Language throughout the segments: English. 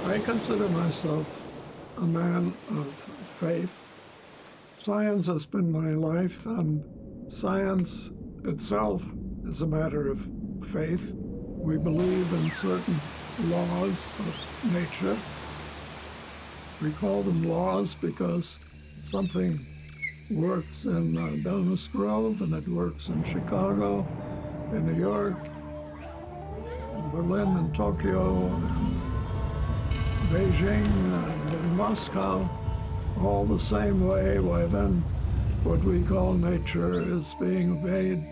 I consider myself a man of faith. Science has been my life, and science itself is a matter of faith. We believe in certain laws of nature. We call them laws because something works in Domus Grove, and it works in Chicago, in New York, in Berlin, and Tokyo, and Beijing, and in Moscow, all the same way. Why then, what we call nature is being obeyed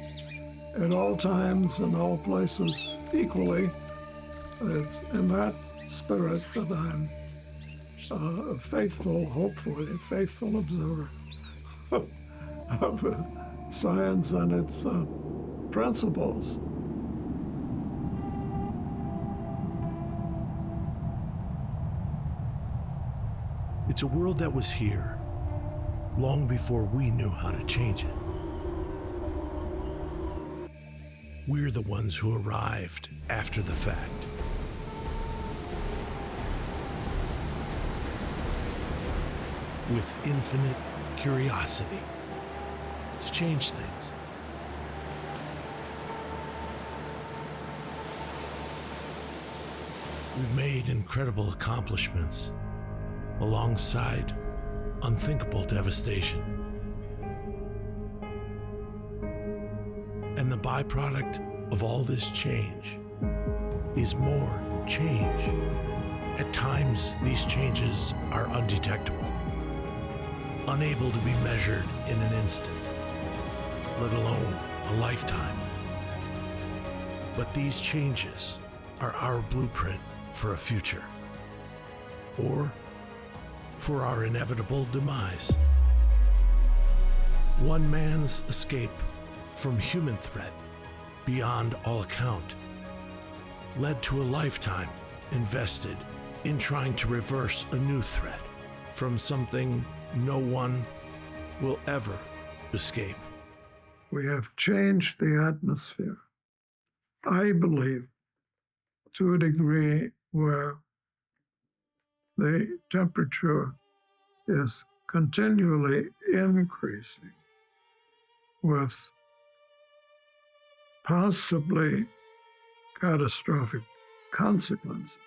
at all times and all places equally. It's in that spirit that I'm a faithful, hopefully, a faithful observer of science and its principles. It's a world that was here long before we knew how to change it. We're the ones who arrived after the fact. With infinite curiosity to change things. We've made incredible accomplishments alongside unthinkable devastation. And the byproduct of all this change is more change. At times, these changes are undetectable, unable to be measured in an instant, let alone a lifetime. But these changes are our blueprint for a future, or for our inevitable demise. One man's escape from human threat, beyond all account, led to a lifetime invested in trying to reverse a new threat from something no one will ever escape. We have changed the atmosphere, I believe, to a degree where the temperature is continually increasing with possibly catastrophic consequences.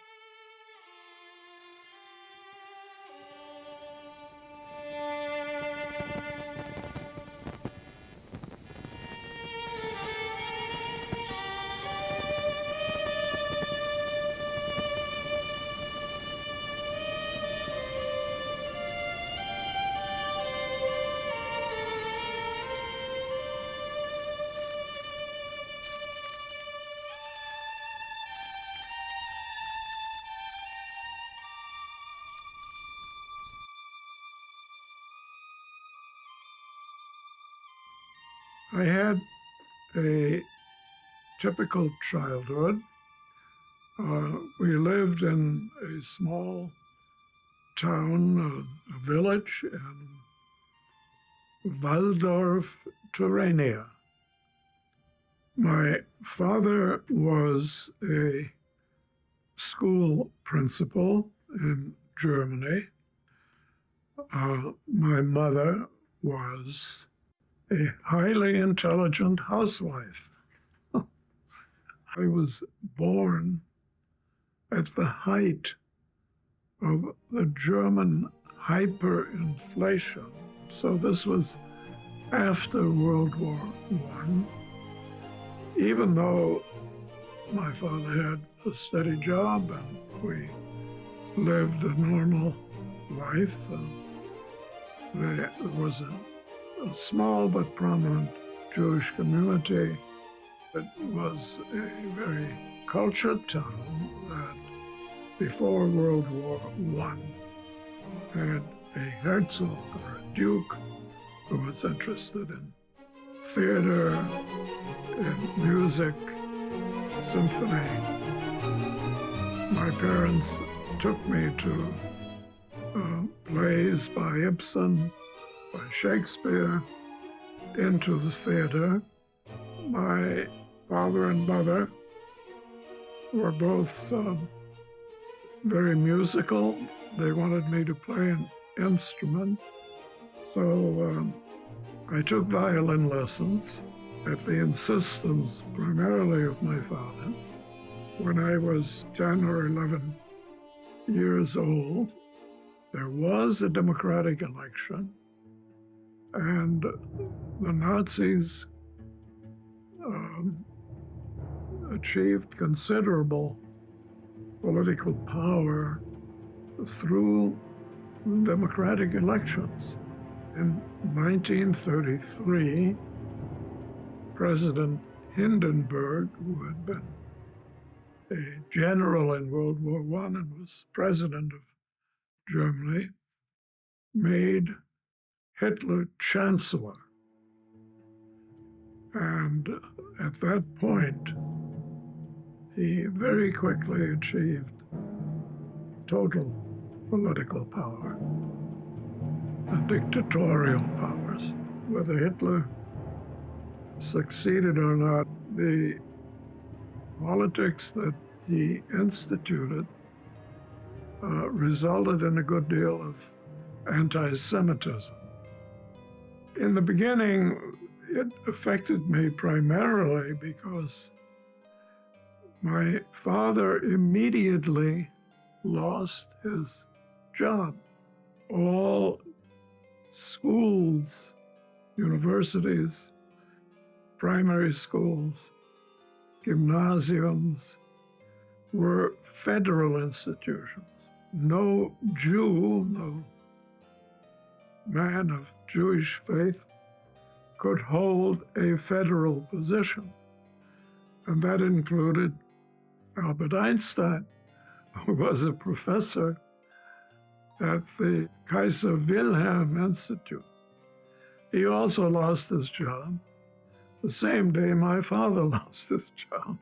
I had a typical childhood. We lived in a small town, a village in Waldorf, Thuringia. My father was a school principal in Germany, My mother was a highly intelligent housewife. I was born at the height of the German hyperinflation. So this was after World War I. Even though my father had a steady job and we lived a normal life, there was a small but prominent Jewish community. It was a very cultured town that before World War I had a Herzog or a Duke who was interested in theater, in music, symphony. My parents took me to plays by Ibsen, by Shakespeare, into the theater. My father and mother were both very musical. They wanted me to play an instrument. So I took violin lessons at the insistence primarily of my father. When I was 10 or 11 years old, there was a democratic election, and the Nazis achieved considerable political power through democratic elections. In 1933, President Hindenburg, who had been a general in World War I and was president of Germany, made Hitler chancellor. And at that point, he very quickly achieved total political power and dictatorial powers. Whether Hitler succeeded or not, the politics that he instituted resulted in a good deal of anti-Semitism. In the beginning, it affected me primarily because my father immediately lost his job. All schools, universities, primary schools, gymnasiums were federal institutions. No Jew, no man of Jewish faith could hold a federal position. And that included Albert Einstein, who was a professor at the Kaiser Wilhelm Institute. He also lost his job the same day my father lost his job.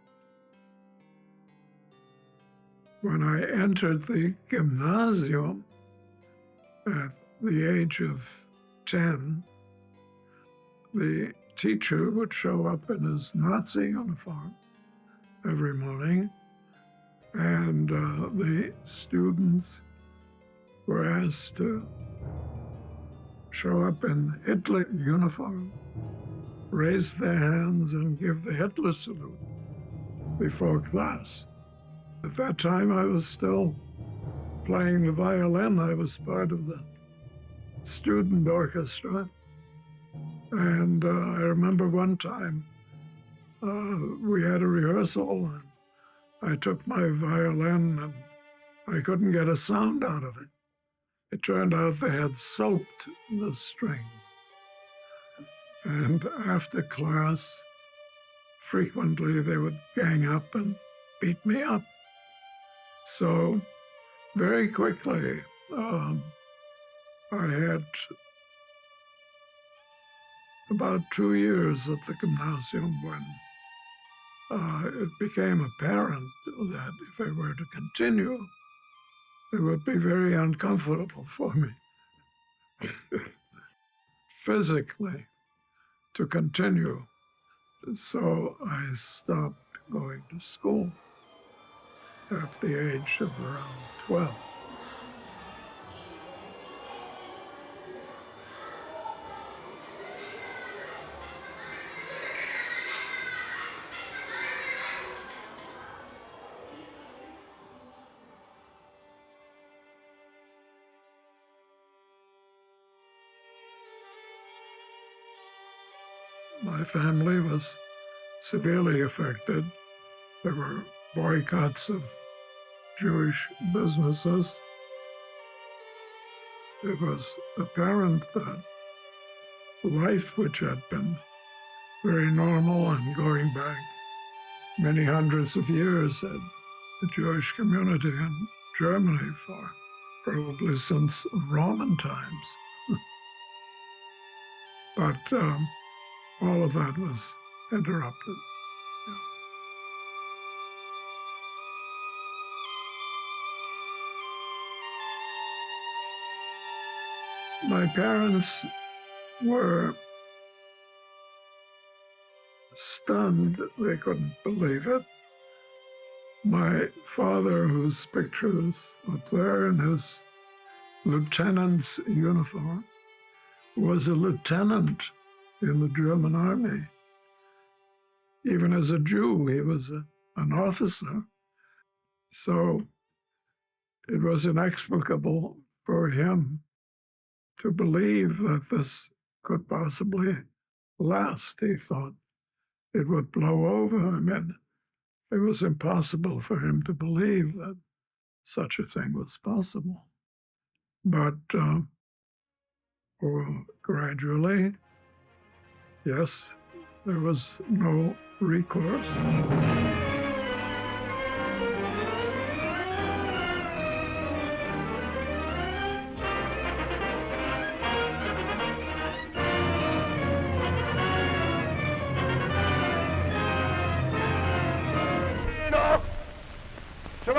When I entered the gymnasium at the age of 10, the teacher would show up in his Nazi uniform every morning, and the students were asked to show up in Hitler uniform, raise their hands, and give the Hitler salute before class. At that time, I was still playing the violin. I was part of the student orchestra. And I remember one time we had a rehearsal, and I took my violin and I couldn't get a sound out of it. It turned out they had soaked the strings. And after class, frequently they would gang up and beat me up. So very quickly, I had about 2 years at the gymnasium when it became apparent that if I were to continue, it would be very uncomfortable for me physically to continue. So I stopped going to school at the age of around 12. My family was severely affected. There were boycotts of Jewish businesses. It was apparent that life, which had been very normal and going back many hundreds of years, at the Jewish community in Germany for probably since Roman times. But all of that was interrupted. My parents were stunned. They couldn't believe it. My father, whose picture is up there in his lieutenant's uniform, was a lieutenant in the German army. Even as a Jew, he was an officer. So it was inexplicable for him to believe that this could possibly last. He thought it would blow over. I mean, it was impossible for him to believe that such a thing was possible. But gradually, yes, there was no recourse. Noch 2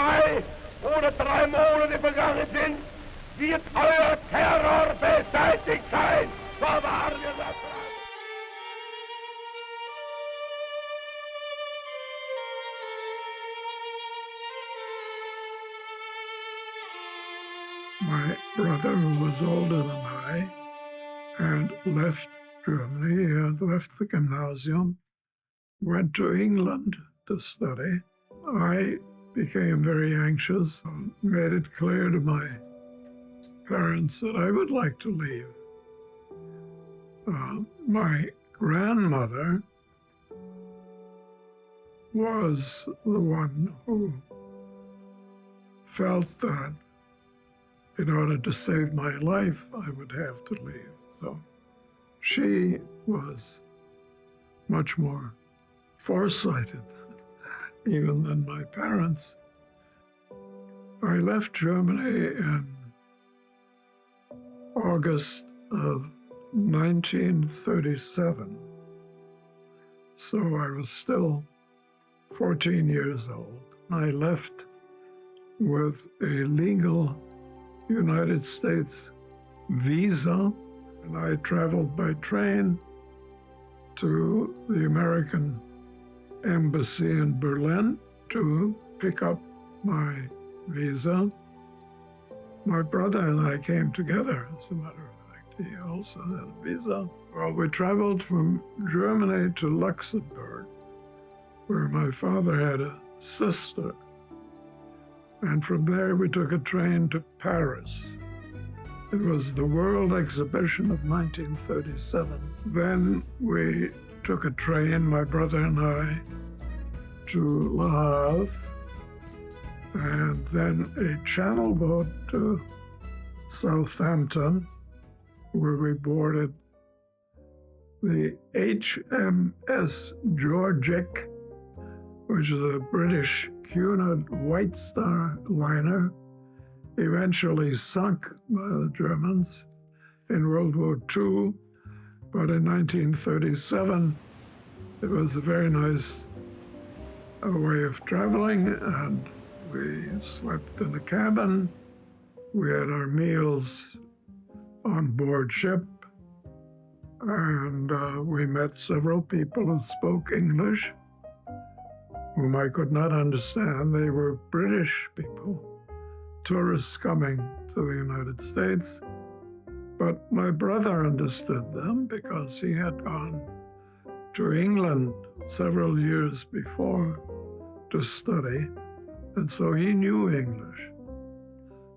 oder 3 Monate vergangen sind, wird euer Terror beseitigt sein. So wahr wir das sagen. My brother, who was older than I, had left Germany, he had left the gymnasium, went to England to study. I became very anxious, made it clear to my parents that I would like to leave. My grandmother was the one who felt that in order to save my life, I would have to leave. So she was much more foresighted even than my parents. I left Germany in August of 1937. So I was still 14 years old. I left with a legal United States visa, and I traveled by train to the American Embassy in Berlin to pick up my visa. My brother and I came together, as a matter of fact. He also had a visa. Well, we traveled from Germany to Luxembourg, where my father had a sister. And from there, we took a train to Paris. It was the World Exhibition of 1937. Then we took a train, my brother and I, to Le Havre, and then a channel boat to Southampton, where we boarded the HMS Georgic, which is a British Cunard White Star liner, eventually sunk by the Germans in World War II. But in 1937, it was a very nice way of traveling, and we slept in a cabin. We had our meals on board ship, and we met several people who spoke English, whom I could not understand. They were British people, tourists coming to the United States. But my brother understood them because he had gone to England several years before to study, and so he knew English.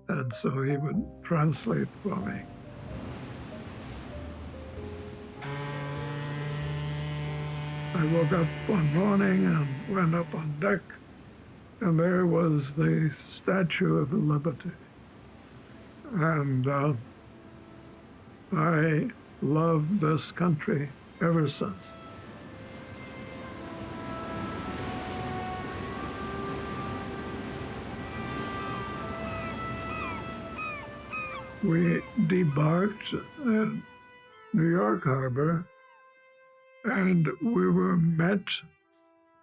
And so he would translate for me. I woke up one morning and went up on deck, and there was the Statue of Liberty. And I loved this country ever since. We debarked at New York Harbor, and we were met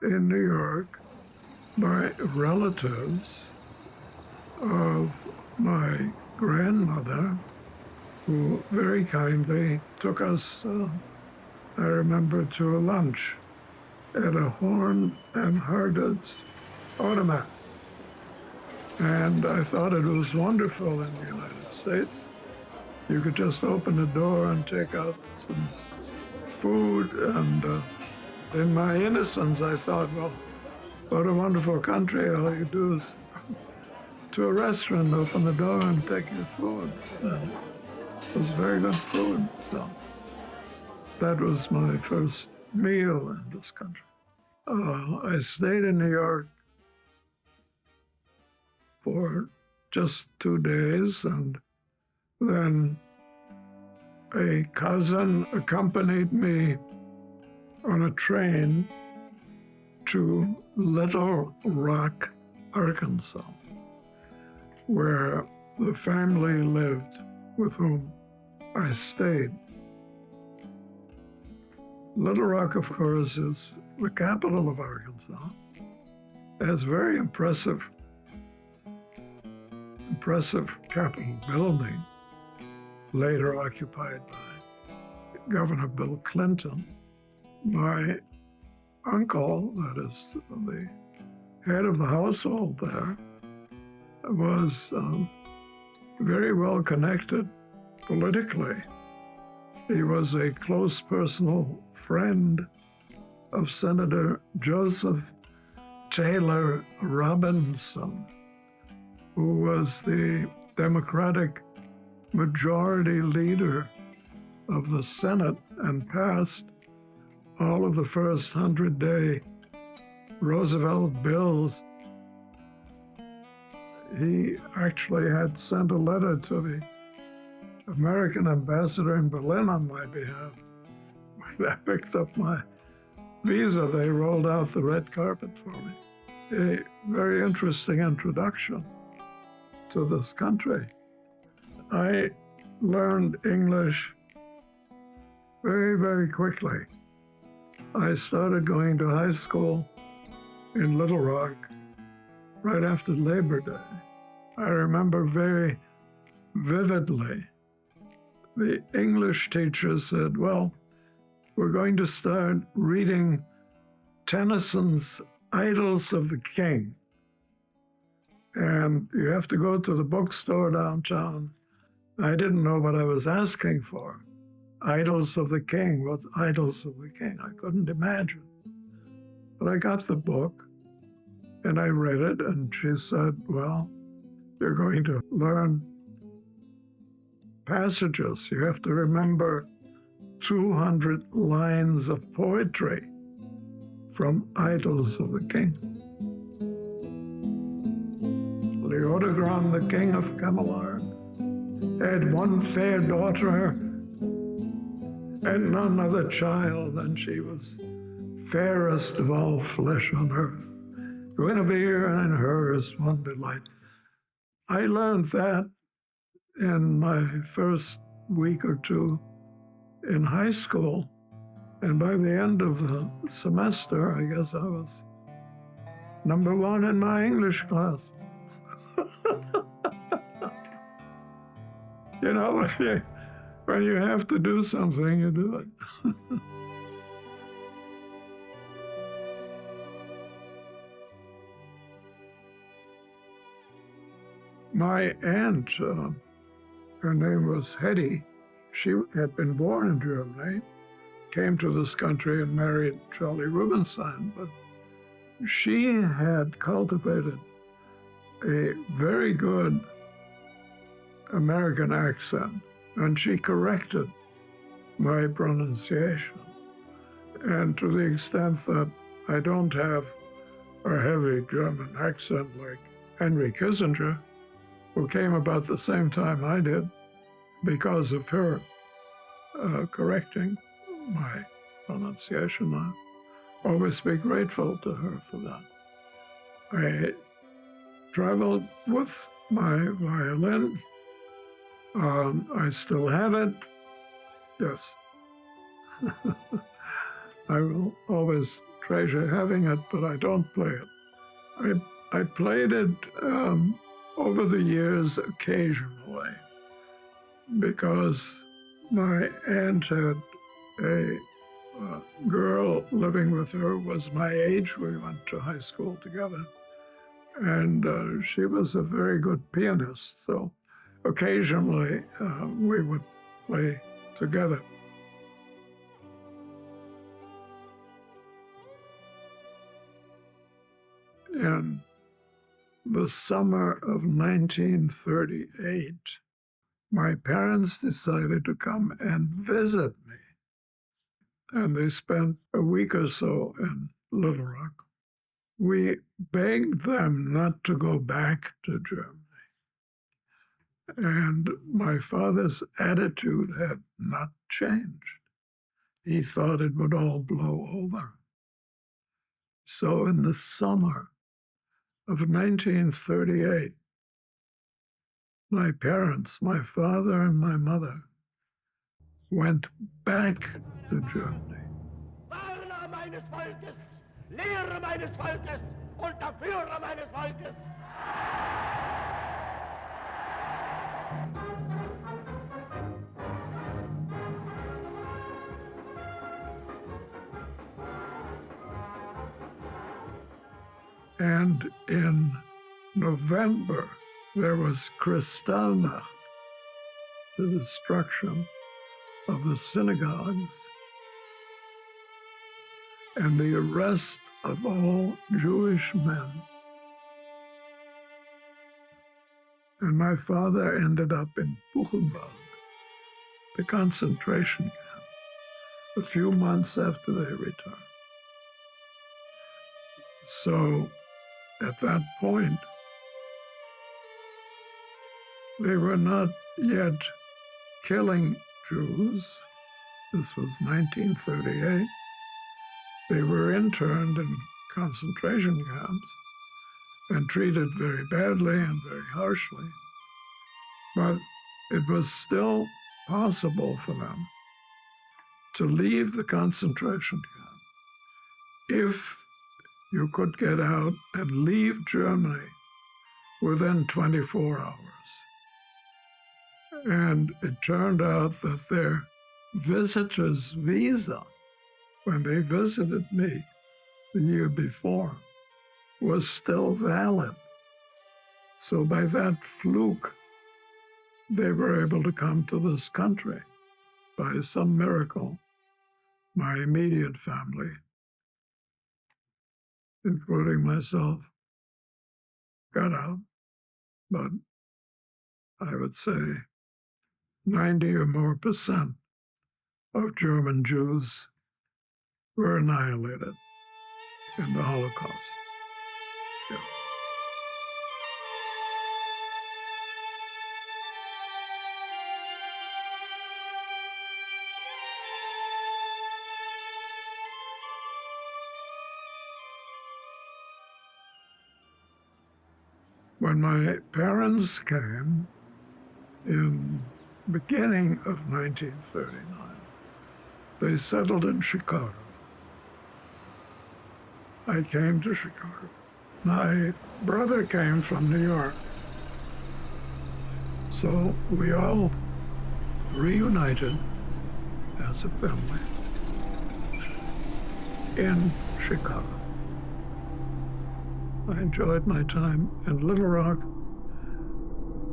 in New York by relatives of my grandmother, who very kindly took us, I remember, to a lunch at a Horn and Hardin's automat. And I thought it was wonderful in the United States. You could just open the door and take out some food. And in my innocence, I thought, well, what a wonderful country. All you do is to a restaurant, open the door and take your food. And it was very good food. So that was my first meal in this country. I stayed in New York for just 2 days, and then a cousin accompanied me on a train to Little Rock, Arkansas, where the family lived with whom I stayed. Little Rock, of course, is the capital of Arkansas. It has very impressive Capitol building, later occupied by Governor Bill Clinton. My uncle, that is the head of the household there, was very well connected politically. He was a close personal friend of Senator Joseph Taylor Robinson, who was the Democratic majority leader of the Senate and passed all of the first 100-day Roosevelt bills. He actually had sent a letter to the American ambassador in Berlin on my behalf. When I picked up my visa, they rolled out the red carpet for me. A very interesting introduction to this country. I learned English very, very quickly. I started going to high school in Little Rock right after Labor Day. I remember very vividly the English teacher said, well, we're going to start reading Tennyson's Idylls of the King. And you have to go to the bookstore downtown. I didn't know what I was asking for. Idylls of the King. What Idylls of the King? I couldn't imagine. But I got the book and I read it, and she said, well, you're going to learn passages. You have to remember 200 lines of poetry from Idylls of the King. Leodogran, the king of Camelot, had one fair daughter and none other child, and she was fairest of all flesh on earth. Guinevere and hers one delight. I learned that in my first week or two in high school, and by the end of the semester, I guess I was number one in my English class. You know, when you have to do something, you do it. My aunt, her name was Hetty. She had been born in Germany, came to this country and married Charlie Rubinstein, but she had cultivated a very good American accent, and she corrected my pronunciation. And to the extent that I don't have a heavy German accent like Henry Kissinger, who came about the same time I did, because of her correcting my pronunciation, I always be grateful to her for that. I traveled with my violin. I still have it. Yes. I will always treasure having it, but I don't play it. I played it over the years occasionally because my aunt had a girl living with her, was my age. We went to high school together. And she was a very good pianist, so occasionally we would play together. In the summer of 1938, my parents decided to come and visit me. And they spent a week or so in Little Rock. We begged them not to go back to Germany. And my father's attitude had not changed. He thought it would all blow over. So in the summer of 1938, my parents, my father and my mother, went back to Germany. Warner meines Volkes, Lehrer meines Volkes und der Führer meines Volkes. And in November, there was Kristallnacht, the destruction of the synagogues and the arrest of all Jewish men. And my father ended up in Buchenwald, the concentration camp, a few months after they returned. So at that point, they were not yet killing Jews. This was 1938. They were interned in concentration camps and treated very badly and very harshly. But it was still possible for them to leave the concentration camp if you could get out and leave Germany within 24 hours. And it turned out that their visitor's visa, when they visited me the year before, was still valid. So by that fluke, they were able to come to this country. By some miracle, my immediate family, including myself, got out. But I would say 90 or more % of German Jews were annihilated in the Holocaust. Yeah. When my parents came in the beginning of 1939, they settled in Chicago. I came to Chicago. My brother came from New York. So we all reunited as a family in Chicago. I enjoyed my time in Little Rock,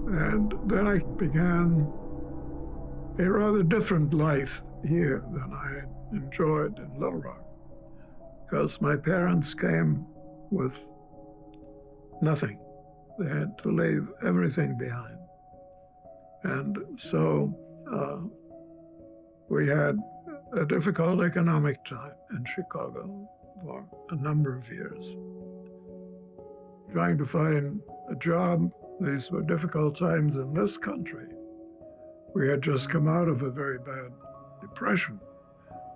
and then I began a rather different life here than I had enjoyed in Little Rock, because my parents came with nothing. They had to leave everything behind. And so we had a difficult economic time in Chicago for a number of years. Trying to find a job, these were difficult times in this country. We had just come out of a very bad depression,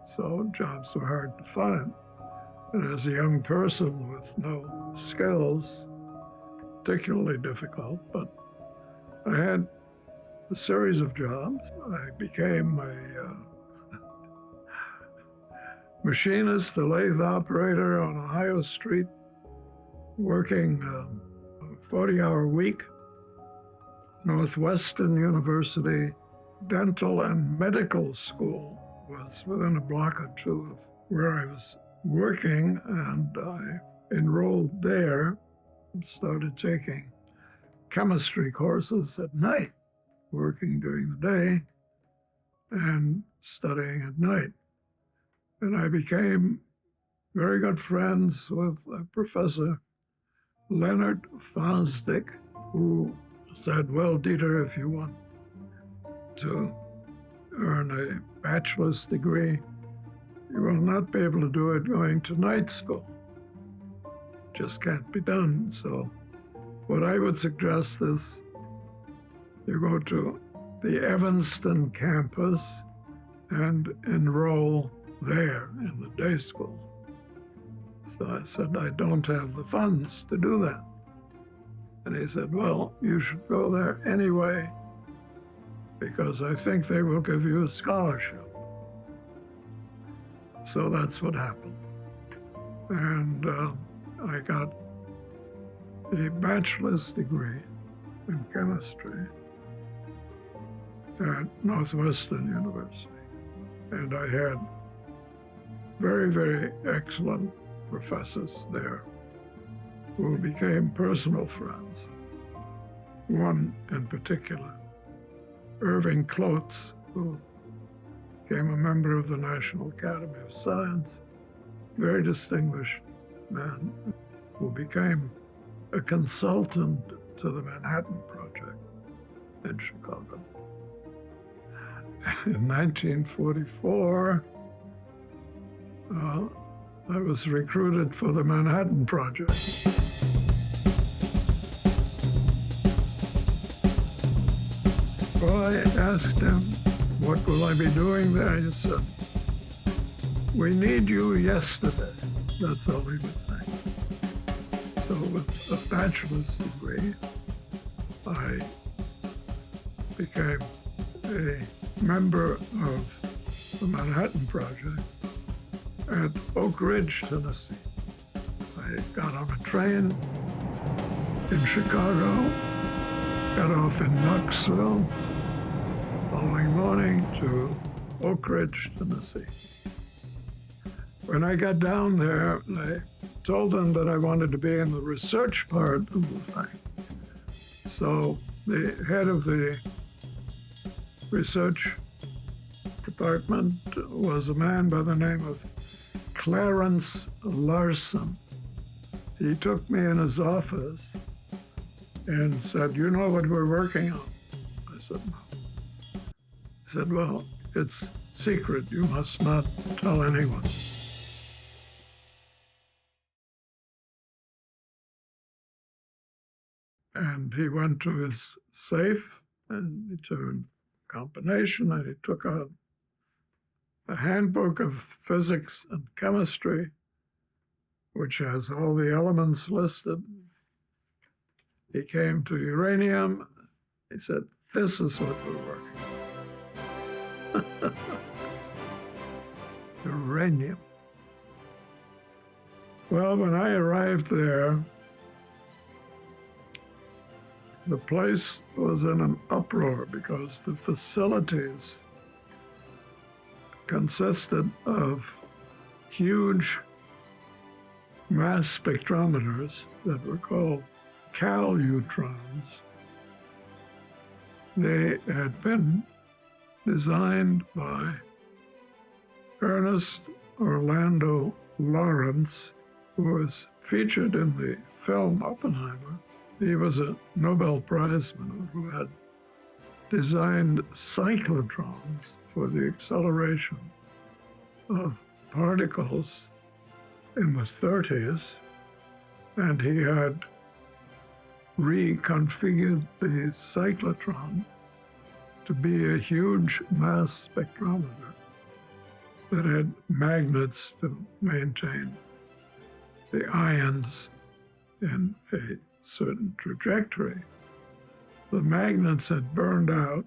so jobs were hard to find. And as a young person with no skills, particularly difficult, but I had a series of jobs. I became a machinist, a lathe operator on Ohio Street, working a 40-hour week. Northwestern University Dental and Medical School was within a block or two of where I was working, and I enrolled there and started taking chemistry courses at night, working during the day and studying at night. And I became very good friends with Professor Leonard Fosdick, who said, well, Dieter, if you want to earn a bachelor's degree, you will not be able to do it going to night school. Just can't be done. So what I would suggest is you go to the Evanston campus and enroll there in the day school. So I said, I don't have the funds to do that. And he said, well, you should go there anyway, because I think they will give you a scholarship. So that's what happened. And I got a bachelor's degree in chemistry at Northwestern University. And I had very, very excellent professors there who became personal friends. One in particular, Irving Klotz, who became a member of the National Academy of Science, very distinguished man, who became a consultant to the Manhattan Project in Chicago. In 1944, I was recruited for the Manhattan Project. Well, I asked him, what will I be doing there? He said, we need you yesterday. That's all he was saying. So with a bachelor's degree, I became a member of the Manhattan Project at Oak Ridge, Tennessee. I got on a train in Chicago, got off in Knoxville, following morning to Oak Ridge, Tennessee. When I got down there, I told them that I wanted to be in the research part of the thing. So the head of the research department was a man by the name of Clarence Larson. He took me in his office and said, you know what we're working on? I said, no. He said, well, it's secret. You must not tell anyone. And he went to his safe and he turned a combination and he took out a handbook of physics and chemistry, which has all the elements listed. He came to uranium. He said, this is what we're working on. Uranium. Well, when I arrived there, the place was in an uproar because the facilities consisted of huge mass spectrometers that were called calutrons. They had been designed by Ernest Orlando Lawrence, who was featured in the film Oppenheimer. He was a Nobel Prize winner who had designed cyclotrons for the acceleration of particles in the 30s, and he had reconfigured the cyclotron to be a huge mass spectrometer that had magnets to maintain the ions in a certain trajectory. The magnets had burned out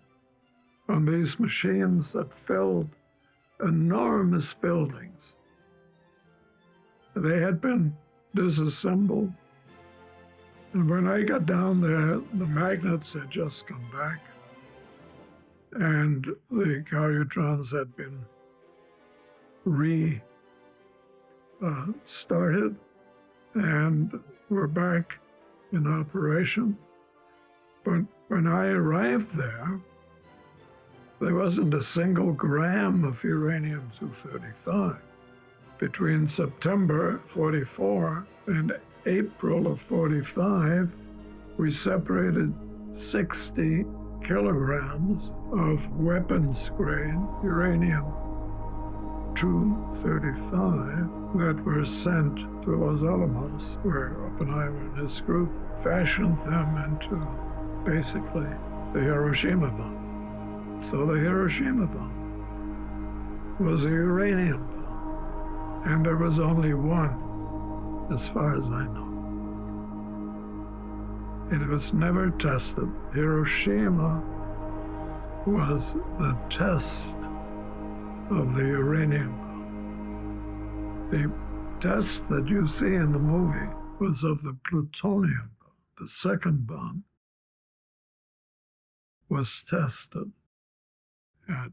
on these machines that filled enormous buildings. They had been disassembled, and when I got down there, the magnets had just come back, and the calutrons had been restarted and were back in operation. But when I arrived there wasn't a single gram of uranium-235. Between September 44 and April of 45, we separated 60 kilograms of weapons-grade uranium-235 that were sent to Los Alamos, where Oppenheimer and his group fashioned them into basically the Hiroshima bomb. So the Hiroshima bomb was a uranium bomb, and there was only one, as far as I know. It was never tested. Hiroshima was the test of the uranium bomb. The test that you see in the movie was of the plutonium bomb. The second bomb was tested at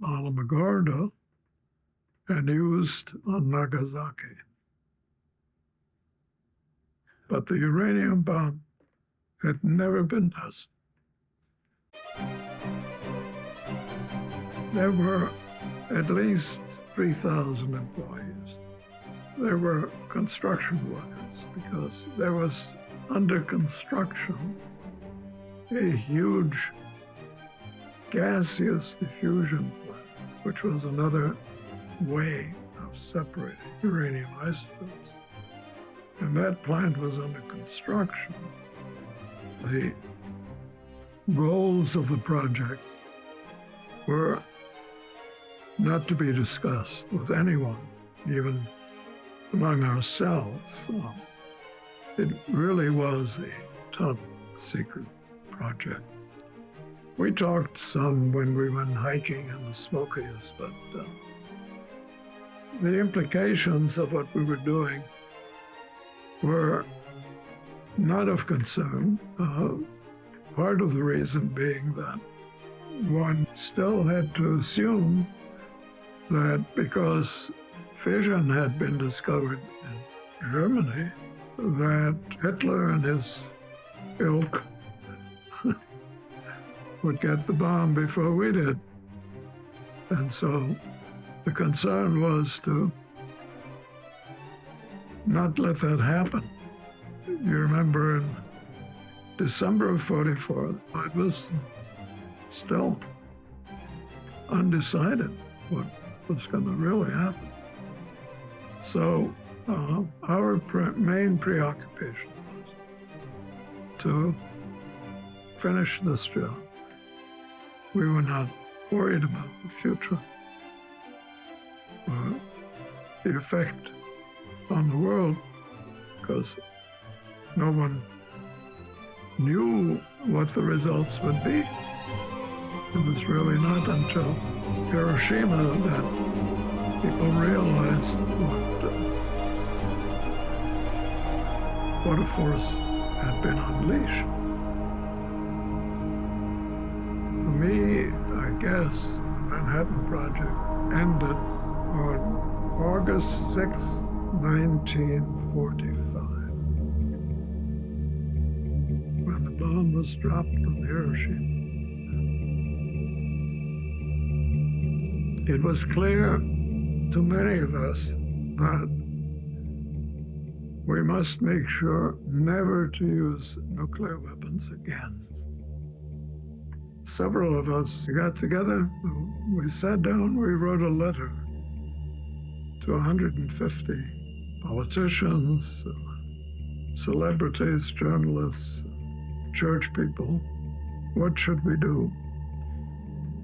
Alamogordo and used on Nagasaki. But the uranium bomb had never been tested. There were at least 3,000 employees. There were construction workers because there was under construction a huge gaseous diffusion plant, which was another way of separating uranium isotopes. And that plant was under construction. The goals of the project were not to be discussed with anyone, even among ourselves. It really was a top secret project. We talked some when we went hiking in the Smokies, but the implications of what we were doing were not of concern. Part of the reason being that one still had to assume that because fission had been discovered in Germany, that Hitler and his ilk would get the bomb before we did. And so the concern was to not let that happen. You remember in December of 44, it was still undecided what was going to really happen. So our main preoccupation was to finish this job. We were not worried about the future, the effect on the world, because no one knew what the results would be. It was really not until Hiroshima that people realized what a force had been unleashed. For me, I guess the Manhattan Project ended on August 6, 1945, when the bomb was dropped on Hiroshima. It was clear to many of us that we must make sure never to use nuclear weapons again. Several of us got together, we sat down, we wrote a letter to 150 politicians, celebrities, journalists, church people, what should we do?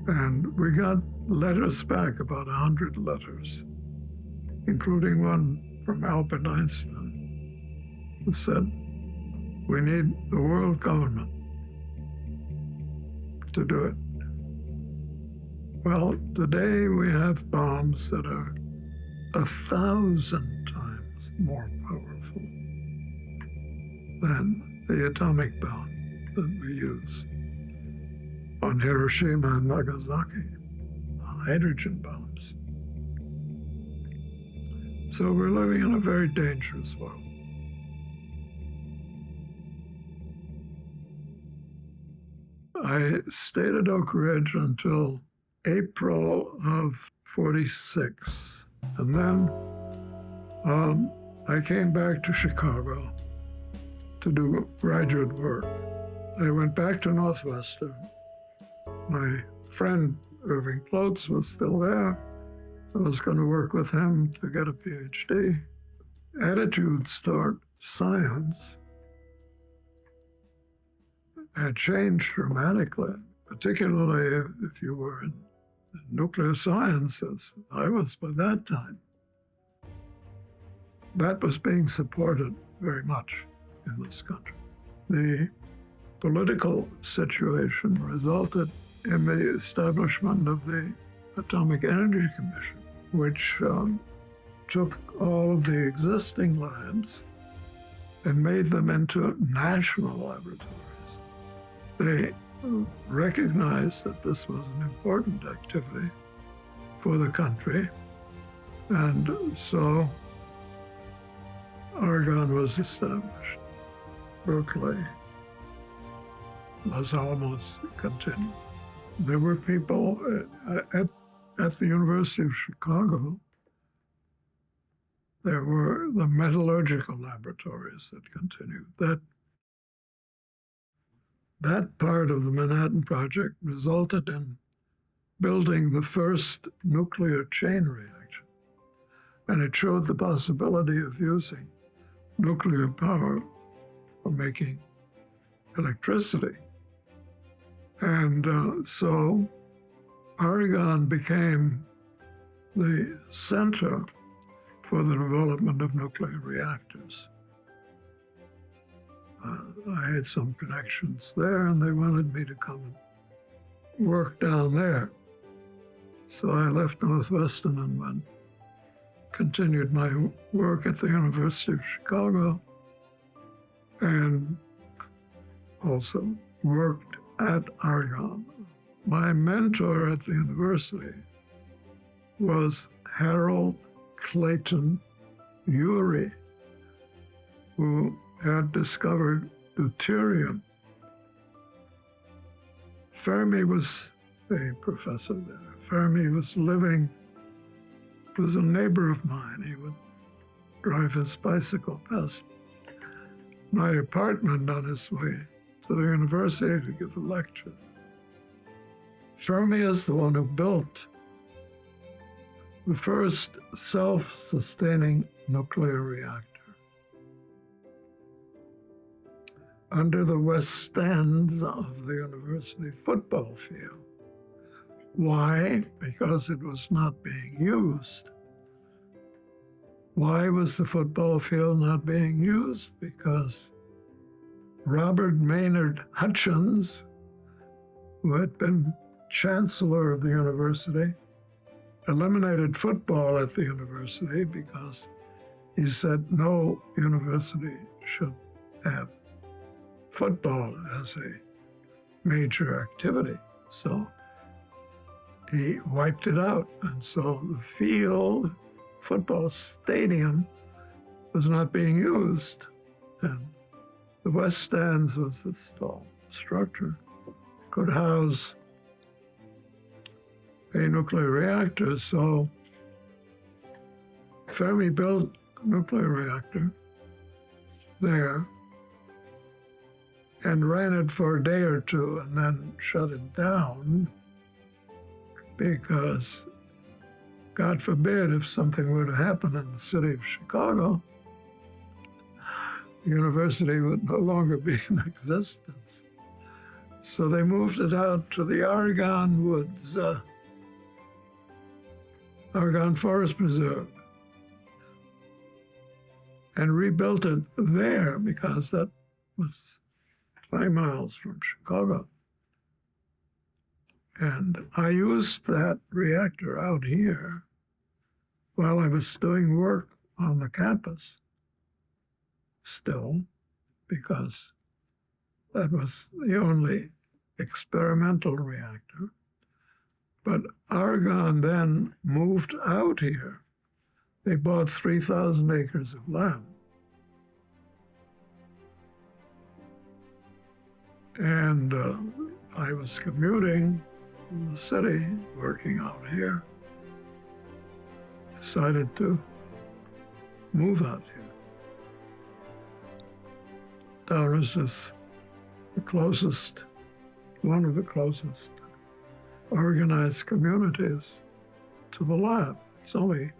And we got letters back, about 100 letters, including one from Albert Einstein, who said, we need the world government to do it. Well, today we have bombs that are 1,000 times more powerful than the atomic bomb that we use on Hiroshima and Nagasaki, hydrogen bombs. So we're living in a very dangerous world. I stayed at Oak Ridge until April of '46. And then I came back to Chicago to do graduate work. I went back to Northwestern. My friend Irving Klotz was still there. I was going to work with him to get a PhD. Attitudes toward science had changed dramatically, particularly if you were in nuclear sciences. I was by that time. That was being supported very much in this country. The political situation resulted in the establishment of the Atomic Energy Commission, which took all of the existing labs and made them into national laboratories. They recognized that this was an important activity for the country, and so Argonne was established. Berkeley, Los Alamos continued. There were people at the University of Chicago. There were the metallurgical laboratories that continued. That part of the Manhattan Project resulted in building the first nuclear chain reaction. And it showed the possibility of using nuclear power for making electricity. And so Argonne became the center for the development of nuclear reactors. I had some connections there, and they wanted me to come and work down there. So I left Northwestern and continued my work at the University of Chicago, and also worked at Argonne. My mentor at the university was Harold Clayton Urey, who had discovered deuterium. Fermi was a professor there. Fermi was a neighbor of mine. He would drive his bicycle past my apartment on his way to the university to give a lecture. Fermi is the one who built the first self-sustaining nuclear reactor under the west stands of the university football field. Why? Because it was not being used. Why was the football field not being used? Because Robert Maynard Hutchins, who had been chancellor of the university, eliminated football at the university because he said no university should have football as a major activity. So he wiped it out. And so the field, football stadium, was not being used. And the West Stands was this tall structure, could house a nuclear reactor. So Fermi built a nuclear reactor there and ran it for a day or two and then shut it down because God forbid, if something were to happen in the city of Chicago, the university would no longer be in existence. So they moved it out to the Argonne Woods, Argonne Forest Preserve, and rebuilt it there because that was 20 miles from Chicago. And I used that reactor out here while I was doing work on the campus still, because that was the only experimental reactor. But Argonne then moved out here. They bought 3,000 acres of land. And I was commuting from the city, working out here. Decided to move out here. Downers is the closest, one of the closest organized communities to the lab. It's only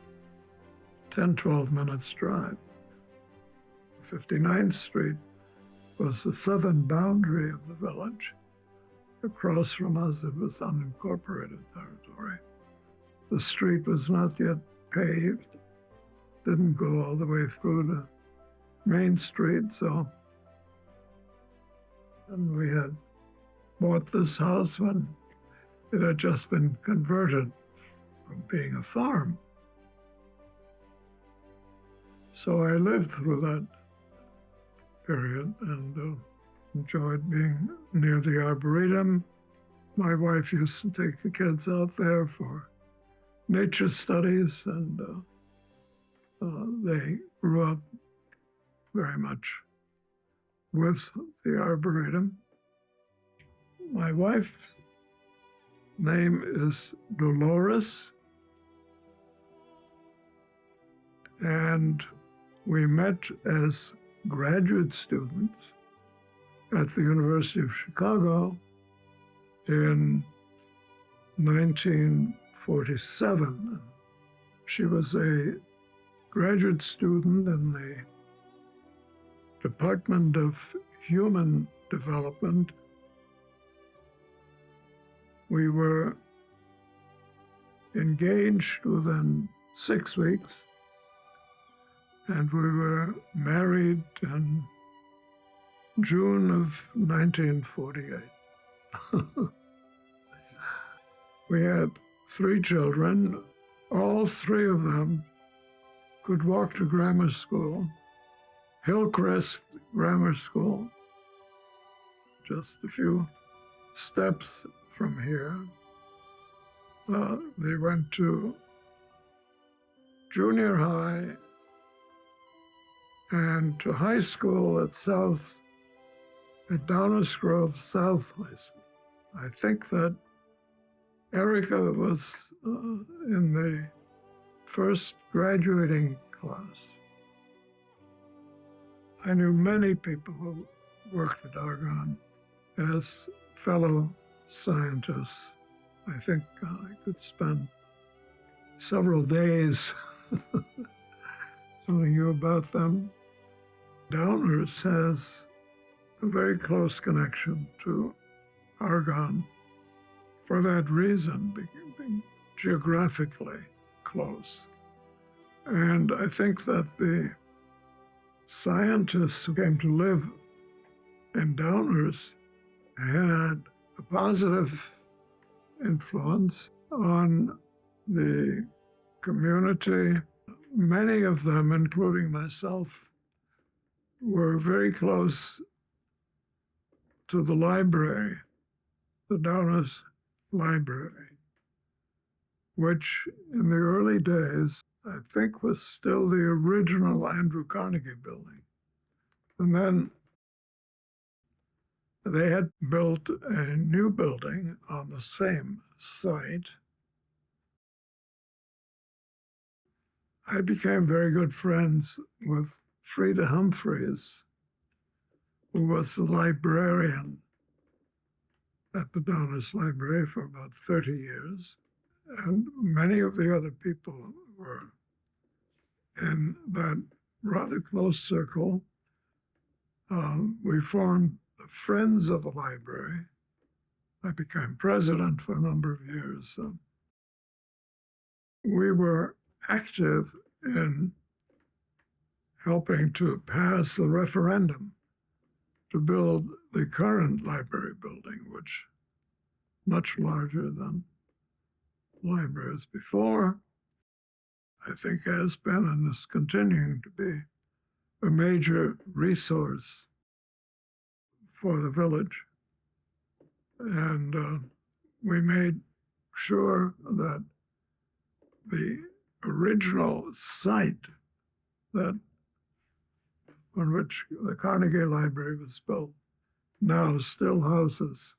10, 12 minutes drive. 59th Street was the southern boundary of the village. Across from us, it was unincorporated territory. The street was not yet paved, didn't go all the way through to Main Street, and we had bought this house when it had just been converted from being a farm. So I lived through that period and enjoyed being near the Arboretum. My wife used to take the kids out there for nature studies, and they grew up very much with the Arboretum. My wife's name is Dolores, and we met as graduate students at the University of Chicago in 1947. She was a graduate student in the Department of Human Development. We were engaged within 6 weeks, and we were married in June of 1948. We had 3 children. All 3 of them could walk to grammar school, Hillcrest Grammar School, just a few steps from here. They went to junior high and to high school at Downers Grove South High School. I think that Erica was in the first graduating class. I knew many people who worked at Argonne as fellow scientists. I think I could spend several days telling you about them. Downers has a very close connection to Argonne for that reason, being geographically close. And I think that the scientists who came to live in Downers had a positive influence on the community. Many of them, including myself, were very close to the library, the Downers Library, which in the early days, I think was still the original Andrew Carnegie building. And then they had built a new building on the same site. I became very good friends with Frida Humphreys, who was the librarian at the Downers Library for about 30 years. and many of the other people were in that rather close circle. We formed the Friends of the Library. I became president for a number of years. We were active in helping to pass the referendum to build the current library building, which much larger than libraries before, I think has been and is continuing to be a major resource for the village. And we made sure that the original site that on which the Carnegie Library was built now still houses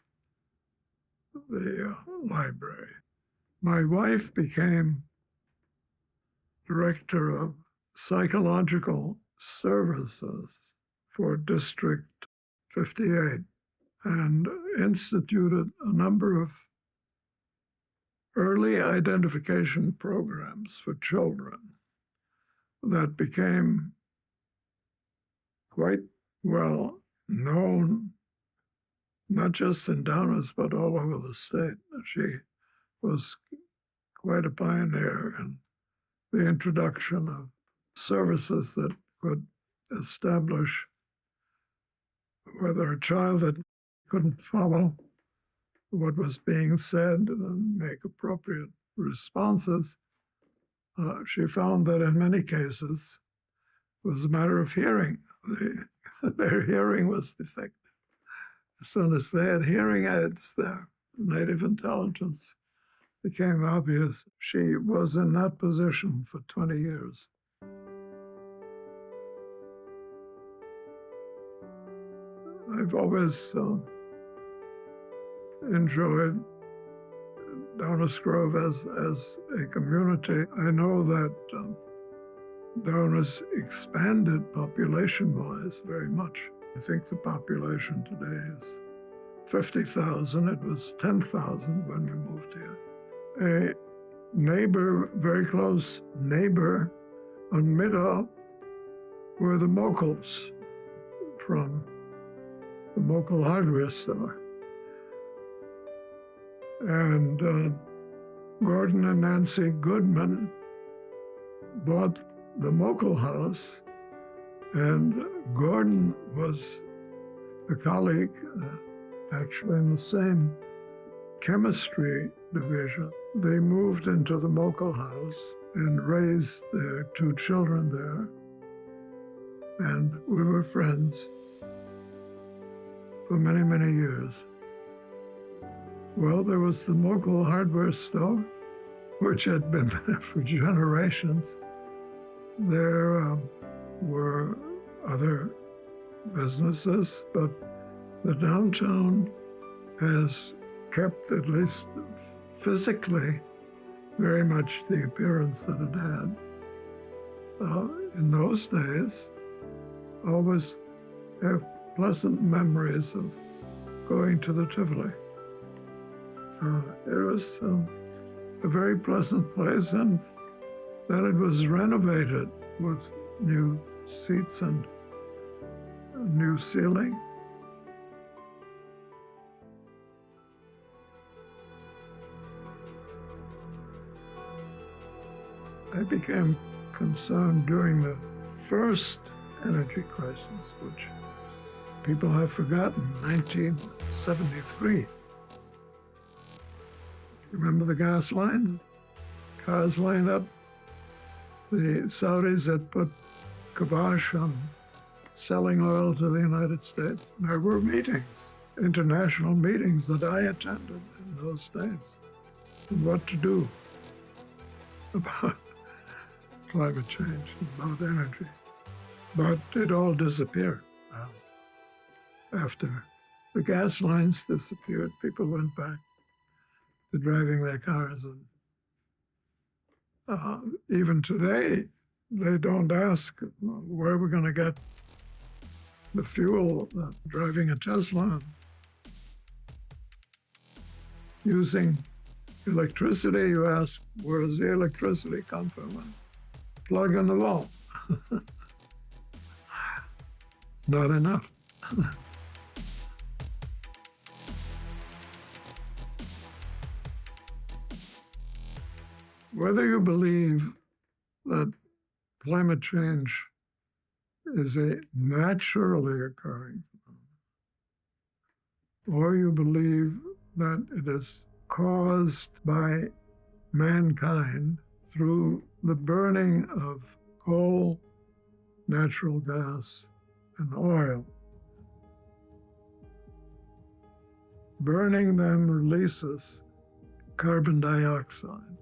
the library. My wife became director of psychological services for District 58 and instituted a number of early identification programs for children that became quite well known, not just in Downers, but all over the state. She was quite a pioneer in the introduction of services that could establish whether a child that couldn't follow what was being said and make appropriate responses. She found that in many cases it was a matter of hearing. Their hearing was defective. As soon as they had hearing aids, their native intelligence became obvious. She was in that position for 20 years. I've always enjoyed Downers Grove as a community. I know that Downers expanded population-wise very much. I think the population today is 50,000. It was 10,000 when we moved here. A neighbor, very close neighbor on Middle were the Mokels from the Mokel hardware store. And Gordon and Nancy Goodman bought the Mokel house, and Gordon was a colleague, actually in the same chemistry division. They moved into the Mokel house and raised their 2 children there, and we were friends for many, many years. Well, there was the Mokel hardware store, which had been there for generations. There were other businesses, but the downtown has kept, at least physically, very much the appearance that it had. In those days, I always have pleasant memories of going to the Tivoli. It was a very pleasant place, and then it was renovated with new seats and a new ceiling. I became concerned during the first energy crisis, which people have forgotten, 1973. Remember the gas lines? Cars lined up. The Saudis had put kibosh on selling oil to the United States. There were meetings, international meetings that I attended in those days, on what to do about climate change, about energy. But it all disappeared. After the gas lines disappeared, people went back to driving their cars. And even today, they don't ask where we're going to get the fuel. Driving a Tesla, using Electricity, you ask, where does the electricity come from? Plug in the wall. Not enough. Whether you believe that climate change is a naturally occurring phenomenon, or you believe that it is caused by mankind through the burning of coal, natural gas, and oil. Burning them releases carbon dioxide.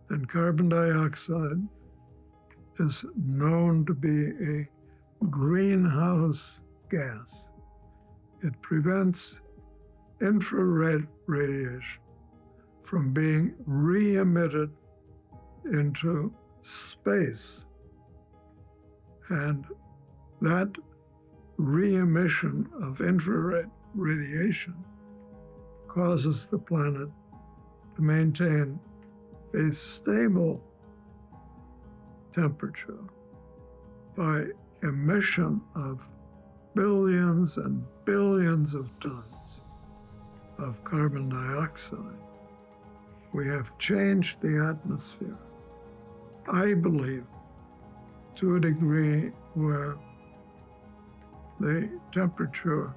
And carbon dioxide is known to be a greenhouse gas. It prevents infrared radiation from being re-emitted into space. And that re-emission of infrared radiation causes the planet to maintain a stable temperature by emission of billions and billions of tons of carbon dioxide. We have changed the atmosphere, I believe, to a degree where the temperature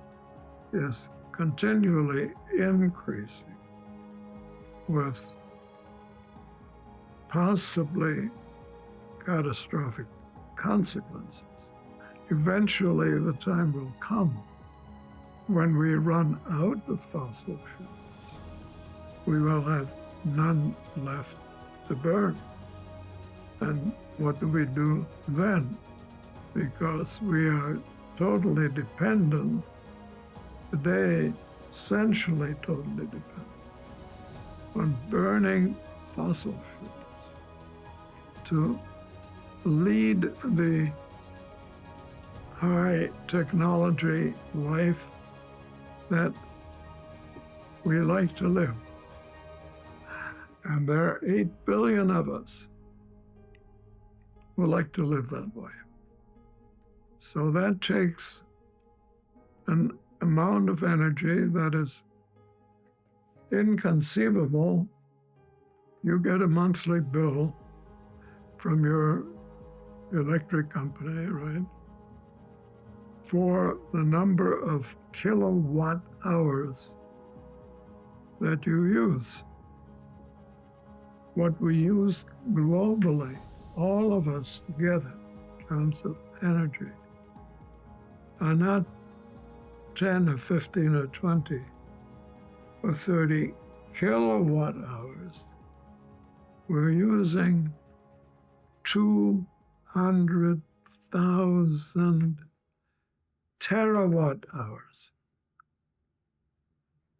is continually increasing with possibly catastrophic consequences. Eventually, the time will come when we run out of fossil fuels. We will have none left to burn. And what do we do then? Because we are totally dependent today, essentially totally dependent on burning fossil fuels to lead the high technology life that we like to live. And there are 8 billion of us who like to live that way. So that takes an amount of energy that is inconceivable. You get a monthly bill from your electric company, right, for the number of kilowatt hours that you use. What we use globally, all of us together, in terms of energy, are not 10 or 15 or 20 or 30 kilowatt hours. We're using 200,000 terawatt hours.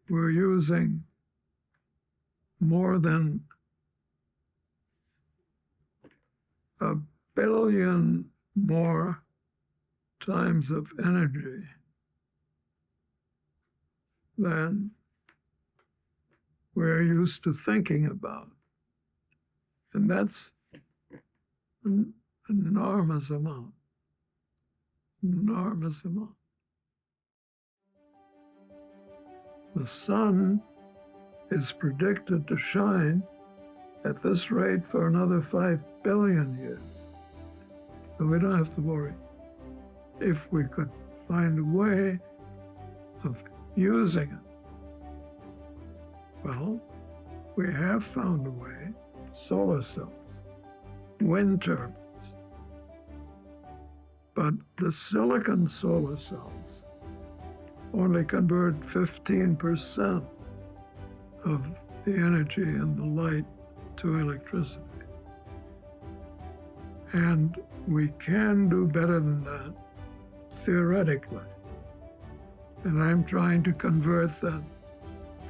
We're using more than 1 billion more times of energy than we're used to thinking about. And that's an enormous amount. Enormous amount. The sun is predicted to shine at this rate for another 5 billion years. So we don't have to worry. If we could find a way of using it. Well, we have found a way. Solar cells, wind turbines. But the silicon solar cells only convert 15% of the energy and the light to electricity. And we can do better than that, theoretically. And I'm trying to convert that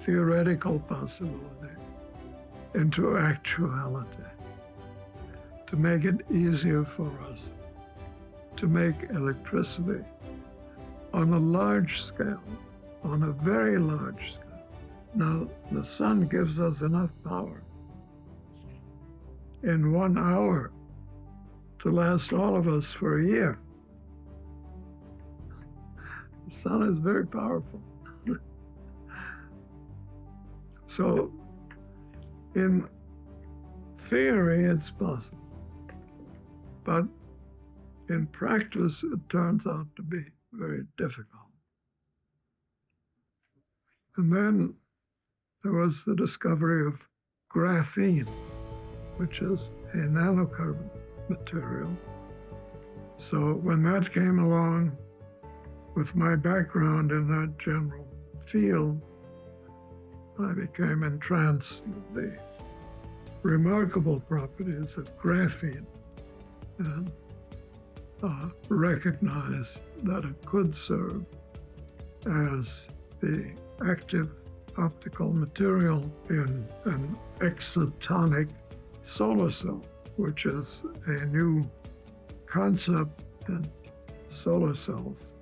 theoretical possibility into actuality, to make it easier for us to make electricity on a large scale, on a very large scale, Now, the sun gives us enough power in 1 hour to last all of us for a year. The sun is very powerful. So, in theory, it's possible. But in practice, it turns out to be very difficult. And then there was the discovery of graphene, which is a nanocarbon material. So when that came along, with my background in that general field, I became entranced with the remarkable properties of graphene and recognized that it could serve as the active optical material in an exotonic solar cell, which is a new concept in solar cells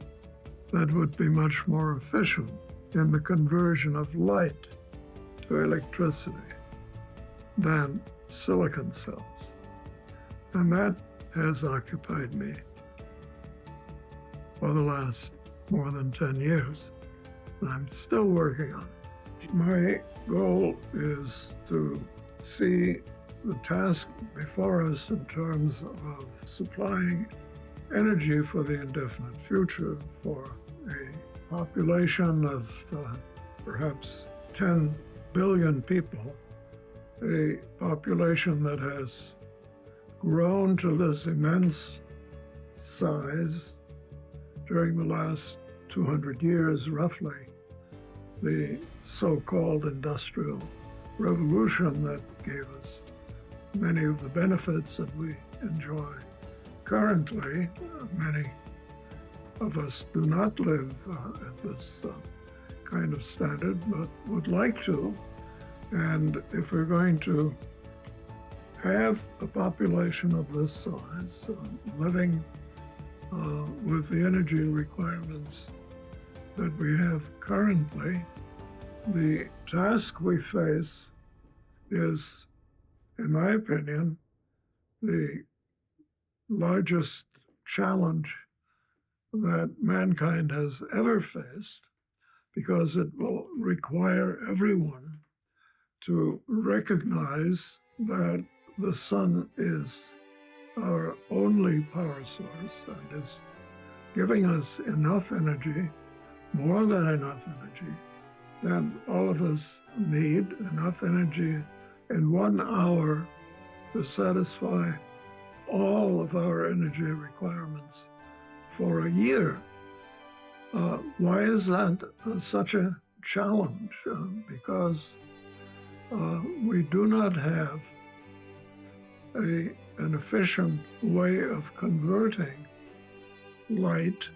that would be much more efficient in the conversion of light to electricity than silicon cells. And that has occupied me for the last more than 10 years. And I'm still working on it. My goal is to see the task before us in terms of supplying energy for the indefinite future for a population of perhaps 10 billion people, a population that has grown to this immense size during the last 200 years, roughly, the so-called industrial revolution that gave us many of the benefits that we enjoy currently. Many of us do not live at this kind of standard, but would like to. And if we're going to have a population of this size living with the energy requirements that we have currently, the task we face is, in my opinion, the largest challenge that mankind has ever faced, because it will require everyone to recognize that the sun is our only power source and is giving us enough energy, more than enough energy, and all of us need enough energy in 1 hour to satisfy all of our energy requirements for a year. Why is that such a challenge? Because we do not have an efficient way of converting light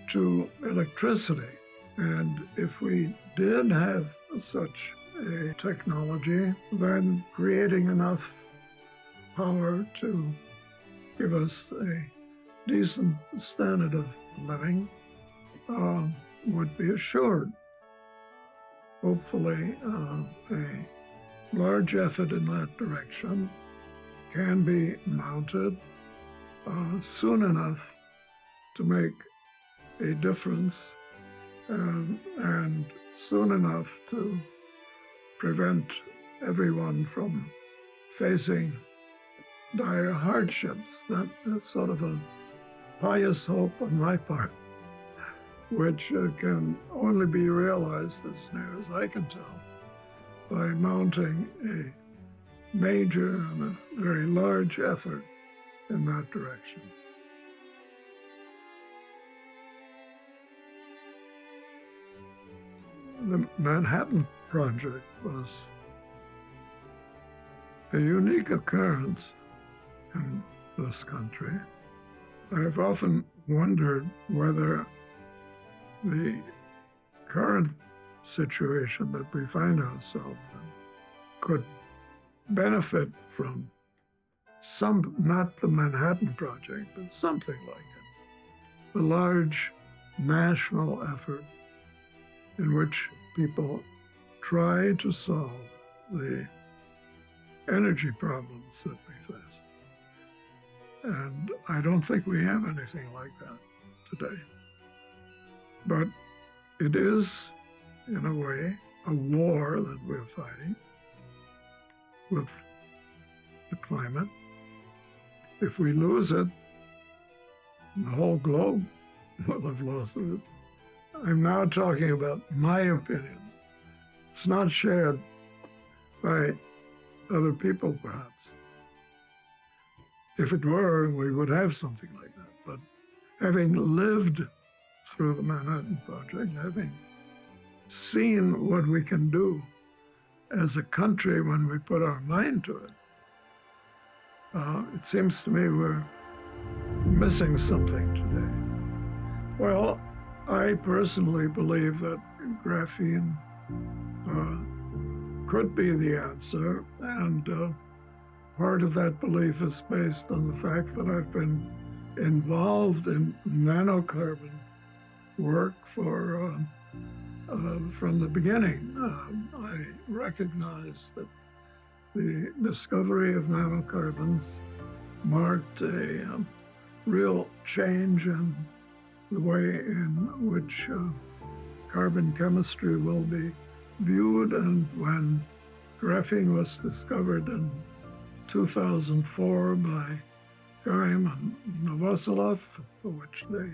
to electricity. And if we did have such a technology, then creating enough power to give us a decent standard of living would be assured. Hopefully, a large effort in that direction can be mounted soon enough to make a difference and soon enough to prevent everyone from facing dire hardships. That's sort of a pious hope on my part, which can only be realized, as near as I can tell, by mounting a major and a very large effort in that direction. The Manhattan Project was a unique occurrence in this country. I've often wondered whether the current situation that we find ourselves in could benefit from not the Manhattan Project, but something like it. A large national effort in which people try to solve the energy problems that we face. And I don't think we have anything like that today. But it is, in a way, a war that we're fighting with the climate. If we lose it, the whole globe will have lost it. I'm now talking about my opinion. It's not shared by other people, perhaps. If it were, we would have something like that. But having lived through the Manhattan Project, having seen what we can do as a country when we put our mind to it, it seems to me we're missing something today. Well, I personally believe that graphene could be the answer, and part of that belief is based on the fact that I've been involved in nanocarbon work from the beginning. I recognize that the discovery of nanocarbons marked a real change in the way in which carbon chemistry will be viewed. And when graphene was discovered in 2004 by Gruen and Novoselav, for which they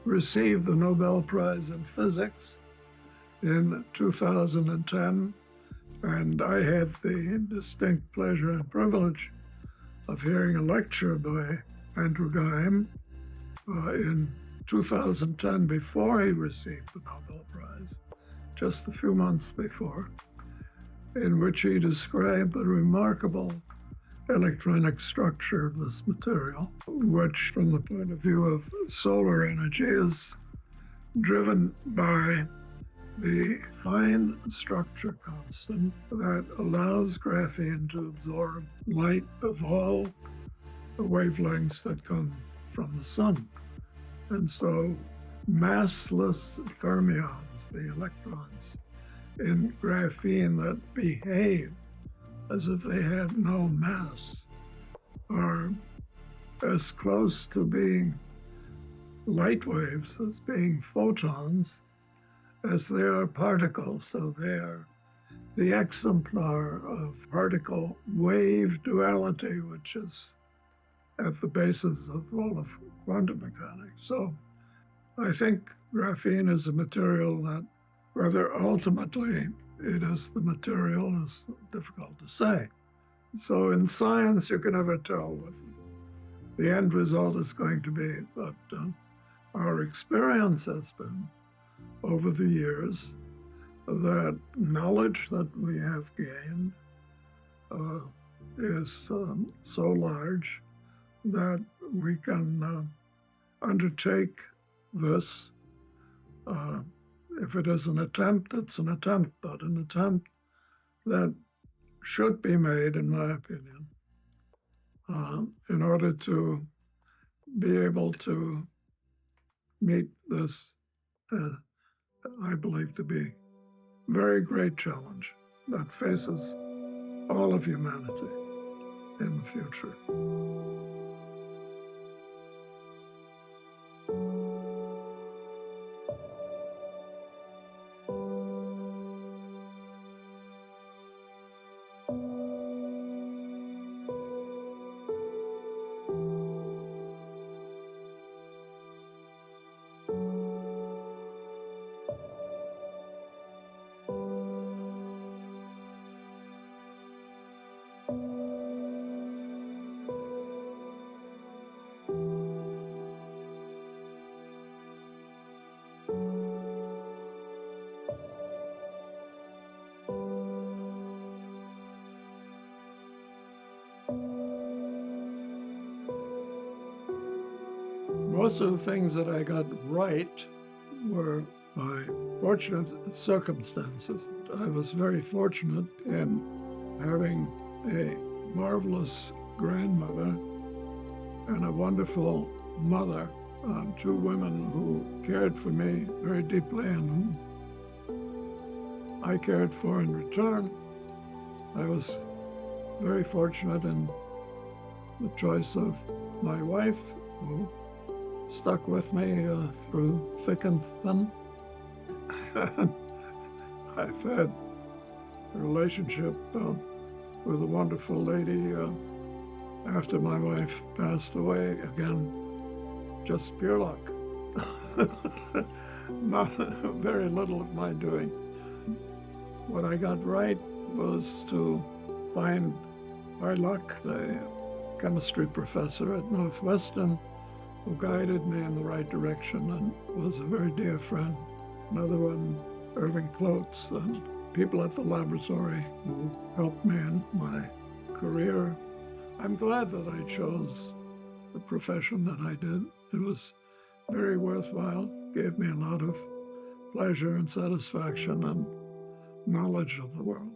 received the Nobel Prize in Physics in 2010, and I had the distinct pleasure and privilege of hearing a lecture by Andrew Gruen in 2010 before he received the Nobel Prize, just a few months before, in which he described the remarkable electronic structure of this material, which from the point of view of solar energy is driven by the fine structure constant that allows graphene to absorb light of all the wavelengths that come from the sun. And so massless fermions, the electrons in graphene that behave as if they had no mass, are as close to being light waves as being photons as they are particles. So they are the exemplar of particle wave duality, which is at the basis of all of quantum mechanics. So I think graphene is a material that, whether ultimately it is the material, is difficult to say. So in science, you can never tell what the end result is going to be. But our experience has been, over the years, that knowledge that we have gained is so large that we can undertake this. If it is an attempt, it's an attempt, but an attempt that should be made, in my opinion, in order to be able to meet this, I believe to be very great challenge that faces all of humanity in the future. Most of the things that I got right were by fortunate circumstances. I was very fortunate in having a marvelous grandmother and a wonderful mother, two women who cared for me very deeply and I cared for in return. I was very fortunate in the choice of my wife, who stuck with me through thick and thin. I've had a relationship with a wonderful lady after my wife passed away. Again, just pure luck. Not very little of my doing. What I got right was to find, by luck, a chemistry professor at Northwestern who guided me in the right direction and was a very dear friend. Another one, Irving Klotz, and people at the laboratory who helped me in my career. I'm glad that I chose the profession that I did. It was very worthwhile, gave me a lot of pleasure and satisfaction and knowledge of the world.